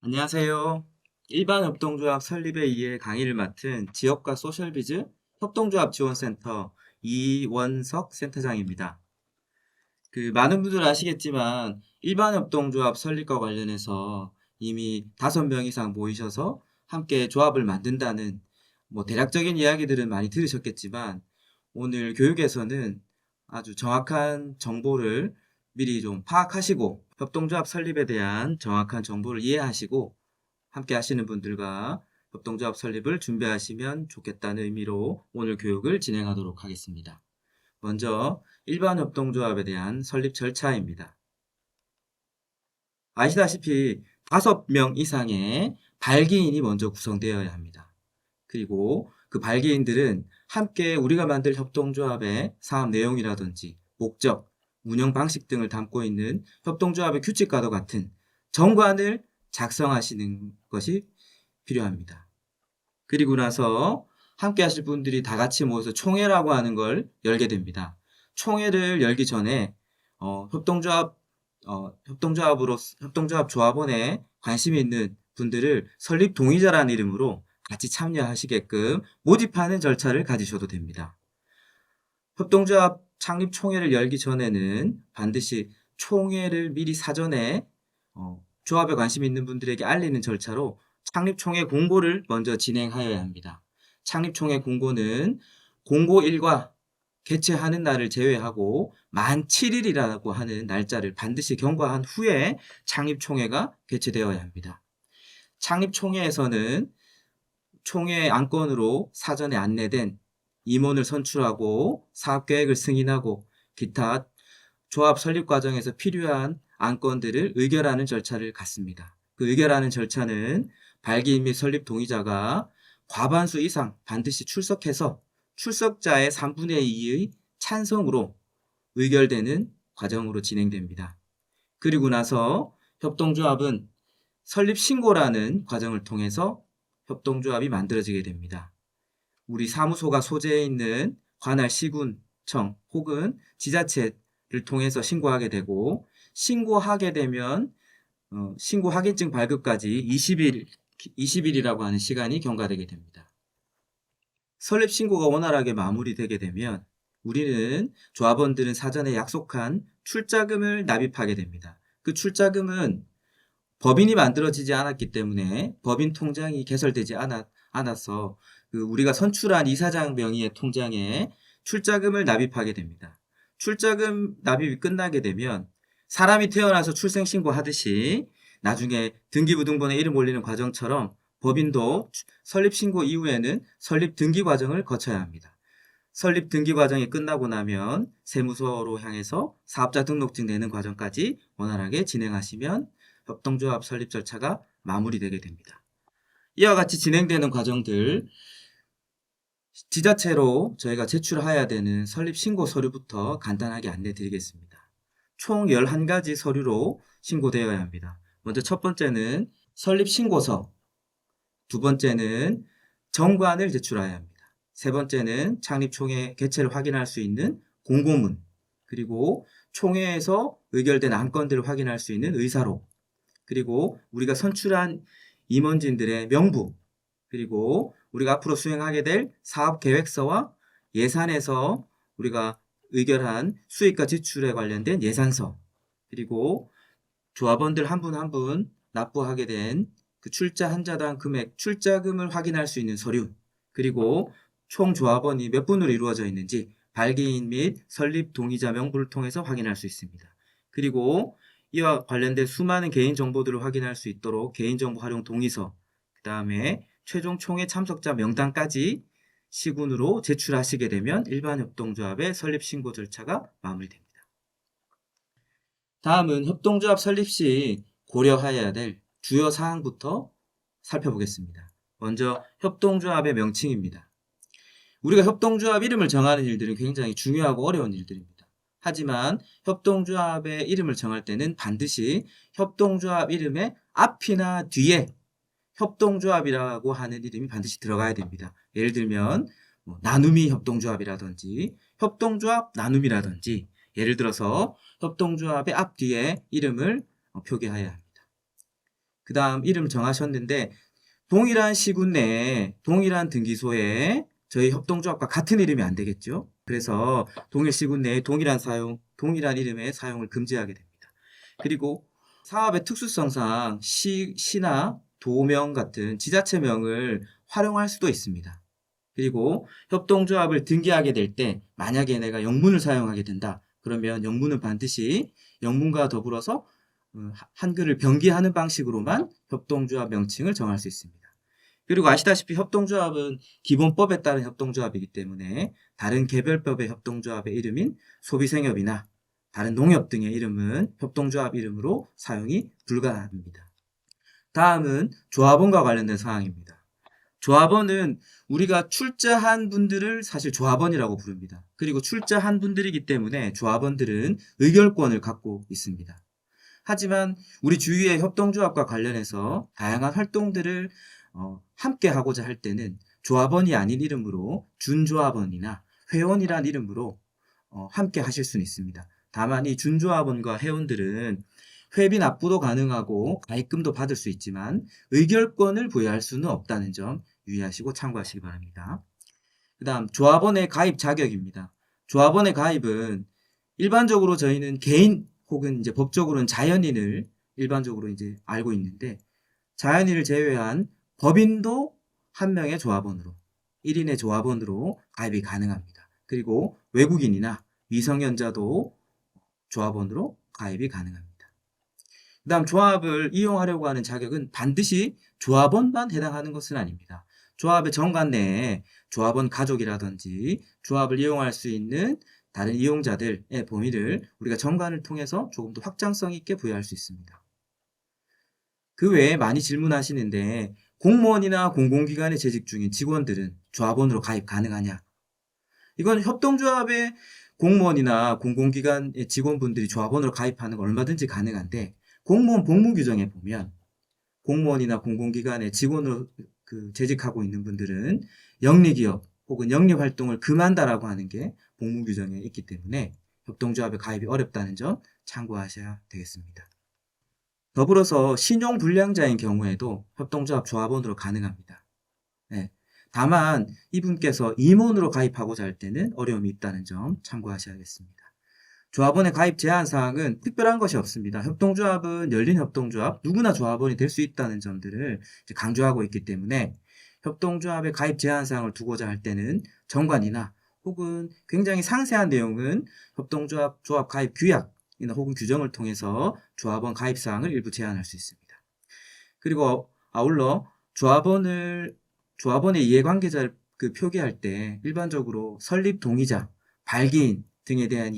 안녕하세요. 일반협동조합 설립에 의해 강의를 맡은 지역과 소셜비즈 협동조합 지원센터 이원석 센터장입니다. 많은 분들 아시겠지만 일반협동조합 설립과 관련해서 이미 5명 이상 모이셔서 함께 조합을 만든다는 대략적인 이야기들은 많이 들으셨겠지만 오늘 교육에서는 아주 정확한 정보를 미리 좀 파악하시고 협동조합 설립에 대한 정확한 정보를 이해하시고 함께 하시는 분들과 협동조합 설립을 준비하시면 좋겠다는 의미로 오늘 교육을 진행하도록 하겠습니다. 먼저 일반 협동조합에 대한 설립 절차입니다. 아시다시피 5명 이상의 발기인이 먼저 구성되어야 합니다. 그리고 그 발기인들은 함께 우리가 만들 협동조합의 사업 내용이라든지 목적, 운영 방식 등을 담고 있는 협동조합의 규칙과도 같은 정관을 작성하시는 것이 필요합니다. 그리고 나서 함께 하실 분들이 다 같이 모여서 총회라고 하는 걸 열게 됩니다. 총회를 열기 전에 협동조합 조합원에 관심이 있는 분들을 설립 동의자라는 이름으로 같이 참여하시게끔 모집하는 절차를 가지셔도 됩니다. 협동조합 창립 총회를 열기 전에는 반드시 총회를 미리 사전에 조합에 관심 있는 분들에게 알리는 절차로 창립총회 공고를 먼저 진행하여야 합니다. 창립총회 공고는 공고 일과 개최하는 날을 제외하고 만 7일이라고 하는 날짜를 반드시 경과한 후에 창립총회가 개최되어야 합니다. 창립총회에서는 총회 안건으로 사전에 안내된 임원을 선출하고 사업계획을 승인하고 기타 조합 설립 과정에서 필요한 안건들을 의결하는 절차를 갖습니다. 그 의결하는 절차는 발기인 및 설립 동의자가 과반수 이상 반드시 출석해서 출석자의 3분의 2의 찬성으로 의결되는 과정으로 진행됩니다. 그리고 나서 협동조합은 설립 신고라는 과정을 통해서 협동조합이 만들어지게 됩니다. 우리 사무소가 소재해 있는 관할 시군청 혹은 지자체를 통해서 신고하게 되고 신고하게 되면 신고 확인증 발급까지 20일이라고 하는 시간이 경과되게 됩니다. 설립 신고가 원활하게 마무리되게 되면 우리는 조합원들은 사전에 약속한 출자금을 납입하게 됩니다. 그 출자금은 법인이 만들어지지 않았기 때문에 법인 통장이 개설되지 않아서 우리가 선출한 이사장 명의의 통장에 출자금을 납입하게 됩니다. 출자금 납입이 끝나게 되면 사람이 태어나서 출생신고하듯이 나중에 등기부등본에 이름 올리는 과정처럼 법인도 설립신고 이후에는 설립 등기 과정을 거쳐야 합니다. 설립 등기 과정이 끝나고 나면 세무서로 향해서 사업자 등록증 내는 과정까지 원활하게 진행하시면 협동조합 설립 절차가 마무리되게 됩니다. 이와 같이 진행되는 과정들, 지자체로 저희가 제출해야 되는 설립 신고 서류부터 간단하게 안내 드리겠습니다. 총 11가지 서류로 신고되어야 합니다. 먼저 첫 번째는 설립 신고서, 두 번째는 정관을 제출해야 합니다. 세 번째는 창립총회 개최를 확인할 수 있는 공고문, 그리고 총회에서 의결된 안건들을 확인할 수 있는 의사록, 그리고 우리가 선출한 임원진들의 명부, 그리고 우리가 앞으로 수행하게 될 사업계획서와 예산에서 우리가 의결한 수익과 지출에 관련된 예산서, 그리고 조합원들 한 분 한 분 납부하게 된 그 출자 한자당 금액, 출자금을 확인할 수 있는 서류, 그리고 총 조합원이 몇 분으로 이루어져 있는지 발기인 및 설립 동의자 명부를 통해서 확인할 수 있습니다. 그리고 이와 관련된 수많은 개인정보들을 확인할 수 있도록 개인정보 활용 동의서, 그 다음에 최종 총회 참석자 명단까지 시군으로 제출하시게 되면 일반협동조합의 설립 신고 절차가 마무리됩니다. 다음은 협동조합 설립 시 고려해야 될 주요 사항부터 살펴보겠습니다. 먼저 협동조합의 명칭입니다. 우리가 협동조합 이름을 정하는 일들은 굉장히 중요하고 어려운 일들입니다. 하지만 협동조합의 이름을 정할 때는 반드시 협동조합 이름의 앞이나 뒤에 협동조합이라고 하는 이름이 반드시 들어가야 됩니다. 예를 들면 나눔이 협동조합이라든지 협동조합 나눔이라든지, 예를 들어서 협동조합의 앞뒤에 이름을 표기해야 합니다. 그 다음 이름 정하셨는데 동일한 시군 내에 동일한 등기소에 저희 협동조합과 같은 이름이 안 되겠죠. 그래서 동일 시군 내에 동일한 이름의 사용을 금지하게 됩니다. 그리고 사업의 특수성상 시나 도명 같은 지자체명을 활용할 수도 있습니다. 그리고 협동조합을 등기하게 될 때 만약에 내가 영문을 사용하게 된다. 그러면 영문은 반드시 영문과 더불어서 한글을 병기하는 방식으로만 협동조합 명칭을 정할 수 있습니다. 그리고 아시다시피 협동조합은 기본법에 따른 협동조합이기 때문에 다른 개별법의 협동조합의 이름인 소비생협이나 다른 농협 등의 이름은 협동조합 이름으로 사용이 불가합니다. 다음은 조합원과 관련된 사항입니다. 조합원은 우리가 출자한 분들을 사실 조합원이라고 부릅니다. 그리고 출자한 분들이기 때문에 조합원들은 의결권을 갖고 있습니다. 하지만 우리 주위의 협동조합과 관련해서 다양한 활동들을 함께 하고자 할 때는 조합원이 아닌 이름으로 준조합원이나 회원이란 이름으로 함께 하실 수는 있습니다. 다만 이 준조합원과 회원들은 회비 납부도 가능하고 가입금도 받을 수 있지만 의결권을 부여할 수는 없다는 점 유의하시고 참고하시기 바랍니다. 그 다음 조합원의 가입 자격입니다. 조합원의 가입은 일반적으로 저희는 개인 혹은 이제 법적으로는 자연인을 일반적으로 이제 알고 있는데 자연인을 제외한 법인도 한 명의 조합원으로 1인의 조합원으로 가입이 가능합니다. 그리고 외국인이나 미성년자도 조합원으로 가입이 가능합니다. 그 다음 조합을 이용하려고 하는 자격은 반드시 조합원만 해당하는 것은 아닙니다. 조합의 정관 내에 조합원 가족이라든지 조합을 이용할 수 있는 다른 이용자들의 범위를 우리가 정관을 통해서 조금 더 확장성 있게 부여할 수 있습니다. 그 외에 많이 질문하시는데 공무원이나 공공기관에 재직 중인 직원들은 조합원으로 가입 가능하냐? 이건 협동조합의 공무원이나 공공기관의 직원분들이 조합원으로 가입하는 건 얼마든지 가능한데 공무원 복무규정에 보면 공무원이나 공공기관의 직원으로 재직하고 있는 분들은 영리기업 혹은 영리활동을 금한다라고 하는 게 복무규정에 있기 때문에 협동조합에 가입이 어렵다는 점 참고하셔야 되겠습니다. 더불어서 신용불량자인 경우에도 협동조합 조합원으로 가능합니다. 네. 다만 이분께서 임원으로 가입하고자 할 때는 어려움이 있다는 점 참고하셔야겠습니다. 조합원의 가입 제한 사항은 특별한 것이 없습니다. 협동조합은 열린 협동조합, 누구나 조합원이 될 수 있다는 점들을 강조하고 있기 때문에 협동조합의 가입 제한 사항을 두고자 할 때는 정관이나 혹은 굉장히 상세한 내용은 협동조합 가입 규약이나 혹은 규정을 통해서 조합원 가입 사항을 일부 제한할 수 있습니다. 그리고 아울러 조합원의 이해관계자를 표기할 때 일반적으로 설립 동의자, 발기인 등에 대한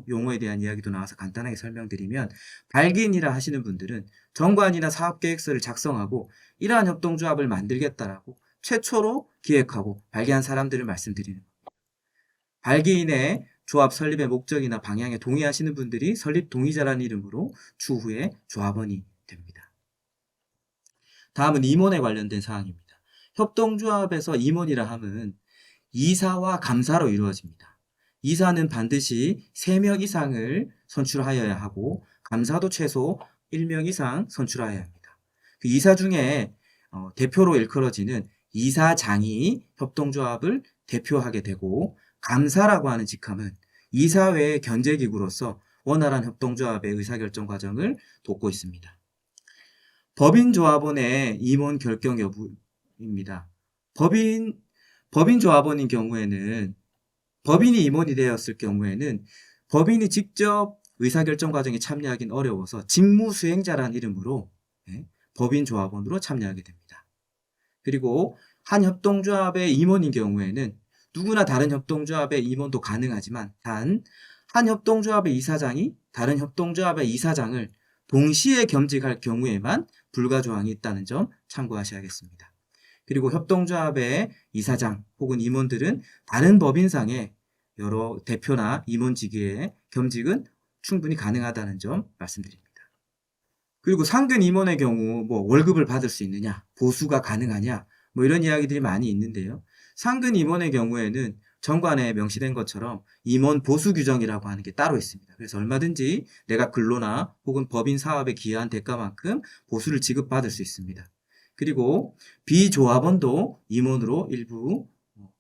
용어에 대한 이야기도 나와서 간단하게 설명드리면 발기인이라 하시는 분들은 정관이나 사업계획서를 작성하고 이러한 협동조합을 만들겠다라고 최초로 기획하고 발기한 사람들을 말씀드리는 겁니다. 발기인의 조합 설립의 목적이나 방향에 동의하시는 분들이 설립 동의자라는 이름으로 추후에 조합원이 됩니다. 다음은 임원에 관련된 사항입니다. 협동조합에서 임원이라 함은 이사와 감사로 이루어집니다. 이사는 반드시 3명 이상을 선출하여야 하고 감사도 최소 1명 이상 선출하여야 합니다. 그 이사 중에 대표로 일컬어지는 이사장이 협동조합을 대표하게 되고 감사라고 하는 직함은 이사회의 견제기구로서 원활한 협동조합의 의사결정 과정을 돕고 있습니다. 법인조합원의 임원 결정 여부입니다. 법인조합원인 경우에는 법인이 임원이 되었을 경우에는 법인이 직접 의사결정 과정에 참여하기는 어려워서 직무수행자란 이름으로 법인조합원으로 참여하게 됩니다. 그리고 한 협동조합의 임원인 경우에는 누구나 다른 협동조합의 임원도 가능하지만 단 한 협동조합의 이사장이 다른 협동조합의 이사장을 동시에 겸직할 경우에만 불가 조항이 있다는 점 참고하셔야겠습니다. 그리고 협동조합의 이사장 혹은 임원들은 다른 법인상의 여러 대표나 임원직의 겸직은 충분히 가능하다는 점 말씀드립니다. 그리고 상근 임원의 경우 월급을 받을 수 있느냐, 보수가 가능하냐 이런 이야기들이 많이 있는데요. 상근 임원의 경우에는 정관에 명시된 것처럼 임원 보수 규정이라고 하는 게 따로 있습니다. 그래서 얼마든지 내가 근로나 혹은 법인 사업에 기여한 대가만큼 보수를 지급받을 수 있습니다. 그리고 비조합원도 임원으로 일부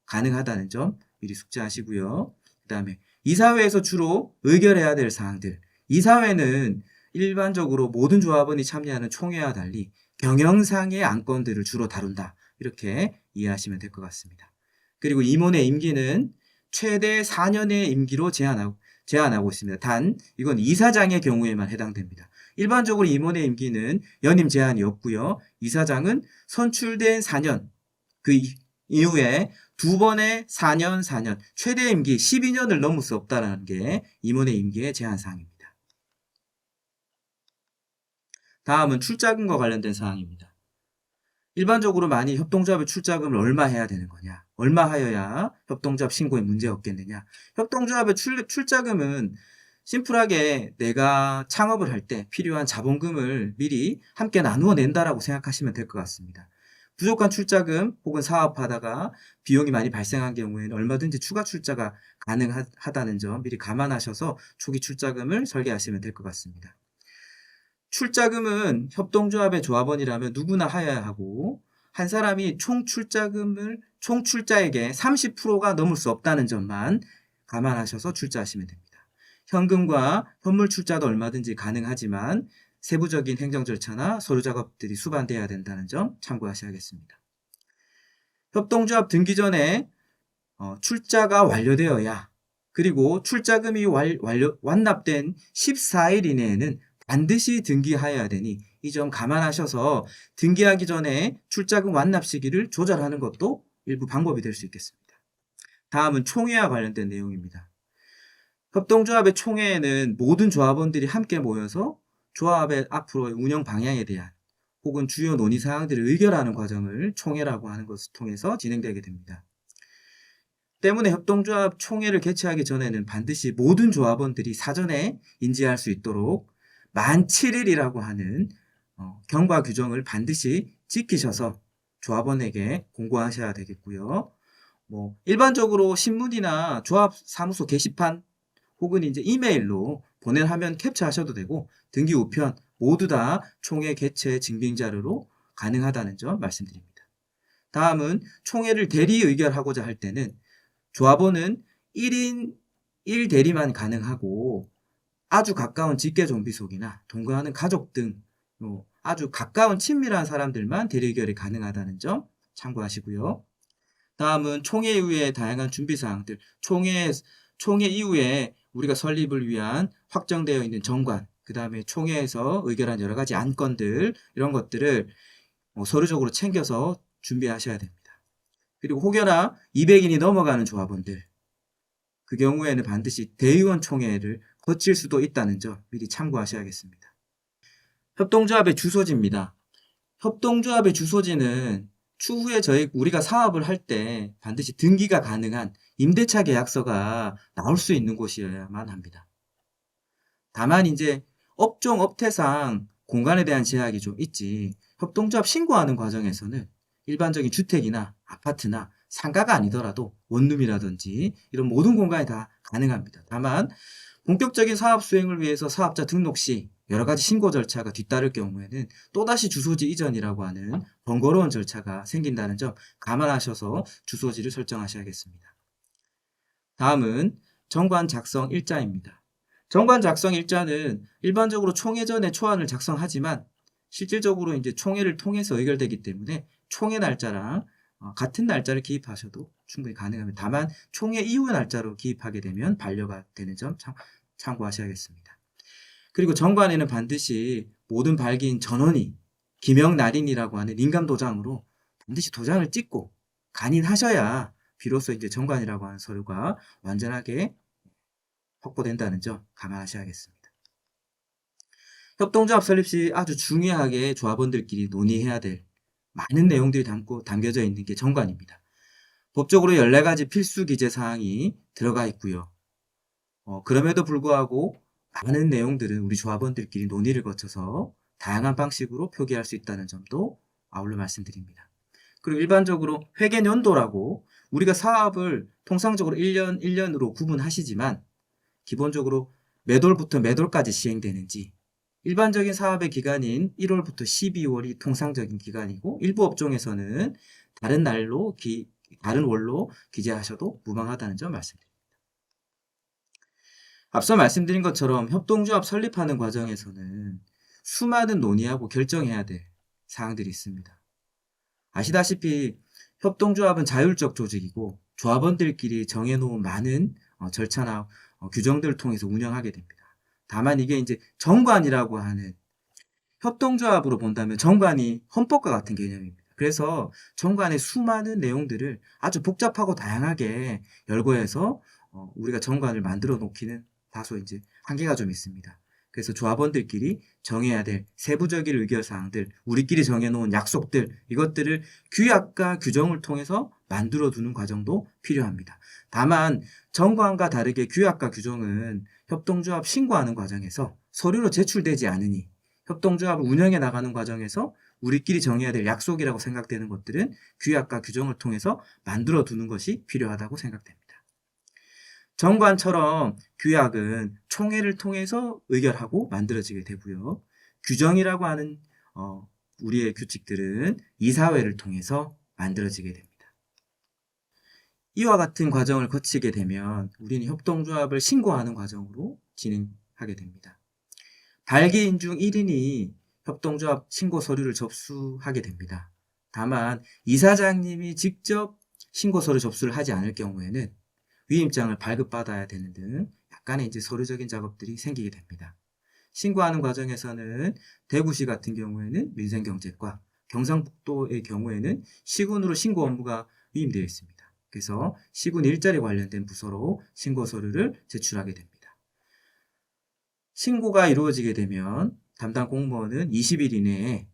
가능하다는 점 미리 숙지하시고요. 그 다음에 이사회에서 주로 의결해야 될 사항들. 이사회는 일반적으로 모든 조합원이 참여하는 총회와 달리 경영상의 안건들을 주로 다룬다. 이렇게 이해하시면 될 것 같습니다. 그리고 임원의 임기는 최대 4년의 임기로 제한하고 있습니다. 단 이건 이사장의 경우에만 해당됩니다. 일반적으로 임원의 임기는 연임 제한이 없고요. 이사장은 선출된 4년 그 이후에 두 번의 4년, 최대 임기 12년을 넘을 수 없다는 게 임원의 임기의 제한사항입니다. 다음은 출자금과 관련된 사항입니다. 일반적으로 많이 협동조합의 출자금을 얼마 해야 되는 거냐? 얼마 하여야 협동조합 신고에 문제 없겠느냐? 협동조합의 출자금은 심플하게 내가 창업을 할 때 필요한 자본금을 미리 함께 나누어 낸다라고 생각하시면 될 것 같습니다. 부족한 출자금 혹은 사업하다가 비용이 많이 발생한 경우에는 얼마든지 추가 출자가 가능하다는 점 미리 감안하셔서 초기 출자금을 설계하시면 될 것 같습니다. 출자금은 협동조합의 조합원이라면 누구나 하여야 하고 한 사람이 총 출자액의 30%가 넘을 수 없다는 점만 감안하셔서 출자하시면 됩니다. 현금과 현물 출자도 얼마든지 가능하지만 세부적인 행정 절차나 서류 작업들이 수반되어야 된다는 점 참고하셔야겠습니다. 협동조합 등기 전에 출자가 완료되어야 그리고 출자금이 완납된 14일 이내에는 반드시 등기하여야 되니 이 점 감안하셔서 등기하기 전에 출자금 완납 시기를 조절하는 것도 일부 방법이 될 수 있겠습니다. 다음은 총회와 관련된 내용입니다. 협동조합의 총회에는 모든 조합원들이 함께 모여서 조합의 앞으로의 운영 방향에 대한 혹은 주요 논의사항들을 의결하는 과정을 총회라고 하는 것을 통해서 진행되게 됩니다. 때문에 협동조합 총회를 개최하기 전에는 반드시 모든 조합원들이 사전에 인지할 수 있도록 만 7일이라고 하는 경과 규정을 반드시 지키셔서 조합원에게 공고하셔야 되겠고요. 일반적으로 신문이나 조합사무소 게시판 혹은 이제 이메일로 보낸 화면 캡처하셔도 되고 등기 우편 모두 다 총회 개최 증빙 자료로 가능하다는 점 말씀드립니다. 다음은 총회를 대리 의결하고자 할 때는 조합원은 1인 1대리만 가능하고 아주 가까운 직계존비속이나 동거하는 가족 등 아주 가까운 친밀한 사람들만 대리 의결이 가능하다는 점 참고하시고요. 다음은 총회 이후의 다양한 준비사항들, 총회 이후에 우리가 설립을 위한 확정되어 있는 정관, 그 다음에 총회에서 의결한 여러 가지 안건들 이런 것들을 서류적으로 챙겨서 준비하셔야 됩니다. 그리고 혹여나 200인이 넘어가는 조합원들 그 경우에는 반드시 대의원 총회를 거칠 수도 있다는 점 미리 참고하셔야겠습니다. 협동조합의 주소지입니다. 협동조합의 주소지는 추후에 우리가 사업을 할 때 반드시 등기가 가능한 임대차 계약서가 나올 수 있는 곳이어야만 합니다. 다만 이제 업종 업태상 공간에 대한 제약이 좀 있지 협동조합 신고하는 과정에서는 일반적인 주택이나 아파트나 상가가 아니더라도 원룸이라든지 이런 모든 공간이 다 가능합니다. 다만 본격적인 사업 수행을 위해서 사업자 등록 시 여러 가지 신고 절차가 뒤따를 경우에는 또다시 주소지 이전이라고 하는 번거로운 절차가 생긴다는 점 감안하셔서 주소지를 설정하셔야겠습니다. 다음은 정관 작성 일자입니다. 정관 작성 일자는 일반적으로 총회 전에 초안을 작성하지만 실질적으로 이제 총회를 통해서 의결되기 때문에 총회 날짜랑 같은 날짜를 기입하셔도 충분히 가능합니다. 다만 총회 이후 날짜로 기입하게 되면 반려가 되는 점 참고하셔야겠습니다. 그리고 정관에는 반드시 모든 발기인 전원이 기명날인이라고 하는 인감도장으로 반드시 도장을 찍고 간인하셔야 비로소 이제 정관이라고 하는 서류가 완전하게 확보된다는 점 감안하셔야겠습니다. 협동조합 설립 시 아주 중요하게 조합원들끼리 논의해야 될 많은 내용들이 담겨져 있는 게 정관입니다. 법적으로 14가지 필수 기재 사항이 들어가 있고요. 그럼에도 불구하고 많은 내용들은 우리 조합원들끼리 논의를 거쳐서 다양한 방식으로 표기할 수 있다는 점도 아울러 말씀드립니다. 그리고 일반적으로 회계연도라고 우리가 사업을 통상적으로 1년, 1년으로 구분하시지만 기본적으로 몇 월부터 몇 월까지 시행되는지 일반적인 사업의 기간인 1월부터 12월이 통상적인 기간이고 일부 업종에서는 다른 날로 다른 월로 기재하셔도 무방하다는 점 말씀드립니다. 앞서 말씀드린 것처럼 협동조합 설립하는 과정에서는 수많은 논의하고 결정해야 될 사항들이 있습니다. 아시다시피 협동조합은 자율적 조직이고 조합원들끼리 정해놓은 많은 절차나 규정들을 통해서 운영하게 됩니다. 다만 이게 이제 정관이라고 하는 협동조합으로 본다면 정관이 헌법과 같은 개념입니다. 그래서 정관의 수많은 내용들을 아주 복잡하고 다양하게 열거해서 우리가 정관을 만들어 놓기는 다소 이제 한계가 좀 있습니다. 그래서 조합원들끼리 정해야 될 세부적인 의결사항들, 우리끼리 정해놓은 약속들, 이것들을 규약과 규정을 통해서 만들어 두는 과정도 필요합니다. 다만 정관과 다르게 규약과 규정은 협동조합 신고하는 과정에서 서류로 제출되지 않으니 협동조합을 운영해 나가는 과정에서 우리끼리 정해야 될 약속이라고 생각되는 것들은 규약과 규정을 통해서 만들어 두는 것이 필요하다고 생각됩니다. 정관처럼 규약은 총회를 통해서 의결하고 만들어지게 되고요. 규정이라고 하는 우리의 규칙들은 이사회를 통해서 만들어지게 됩니다. 이와 같은 과정을 거치게 되면 우리는 협동조합을 신고하는 과정으로 진행하게 됩니다. 발기인 중 1인이 협동조합 신고 서류를 접수하게 됩니다. 다만 이사장님이 직접 신고 서류 접수를 하지 않을 경우에는 위임장을 발급받아야 되는 등 약간의 이제 서류적인 작업들이 생기게 됩니다. 신고하는 과정에서는 대구시 같은 경우에는 민생경제과, 경상북도의 경우에는 시군으로 신고 업무가 위임되어 있습니다. 그래서 시군 일자리 관련된 부서로 신고 서류를 제출하게 됩니다. 신고가 이루어지게 되면 담당 공무원은 20일 이내에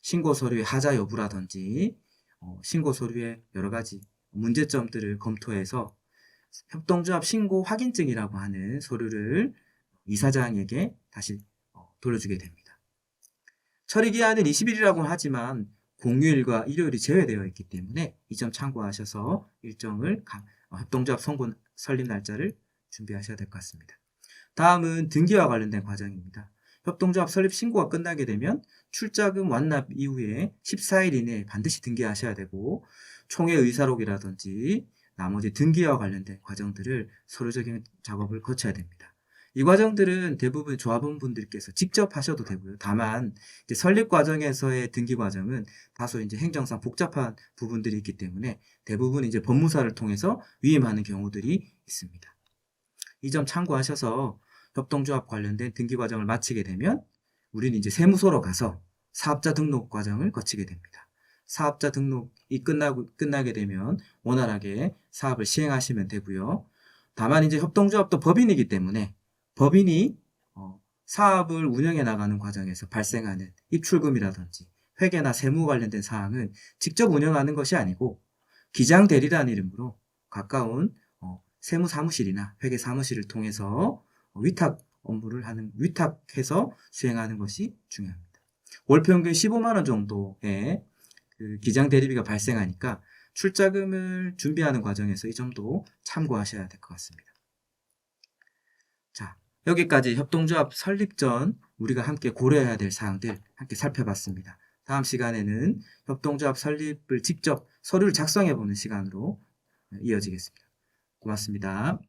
신고 서류의 하자 여부라든지 신고 서류의 여러 가지 문제점들을 검토해서 협동조합 신고 확인증이라고 하는 서류를 이사장에게 다시 돌려주게 됩니다. 처리기한은 20일이라고 하지만 공휴일과 일요일이 제외되어 있기 때문에 이 점 참고하셔서 일정을 협동조합 설립 날짜를 준비하셔야 될 것 같습니다. 다음은 등기와 관련된 과정입니다. 협동조합 설립 신고가 끝나게 되면 출자금 완납 이후에 14일 이내에 반드시 등기하셔야 되고 총회 의사록이라든지 나머지 등기와 관련된 과정들을 서류적인 작업을 거쳐야 됩니다. 이 과정들은 대부분 조합원분들께서 직접 하셔도 되고요. 다만 이제 설립 과정에서의 등기 과정은 다소 이제 행정상 복잡한 부분들이 있기 때문에 대부분 이제 법무사를 통해서 위임하는 경우들이 있습니다. 이 점 참고하셔서 협동조합 관련된 등기 과정을 마치게 되면 우리는 이제 세무서로 가서 사업자 등록 과정을 거치게 됩니다. 사업자 등록이 끝나게 되면 원활하게 사업을 시행하시면 되고요. 다만 이제 협동조합도 법인이기 때문에 법인이 사업을 운영해 나가는 과정에서 발생하는 입출금이라든지 회계나 세무 관련된 사항은 직접 운영하는 것이 아니고 기장대리라는 이름으로 가까운 세무사무실이나 회계사무실을 통해서 위탁 업무를 위탁해서 수행하는 것이 중요합니다. 월평균 15만 원 정도의 기장 대리비가 발생하니까 출자금을 준비하는 과정에서 이 점도 참고하셔야 될 것 같습니다. 자, 여기까지 협동조합 설립 전 우리가 함께 고려해야 될 사항들 함께 살펴봤습니다. 다음 시간에는 협동조합 설립을 직접 서류를 작성해 보는 시간으로 이어지겠습니다. 고맙습니다.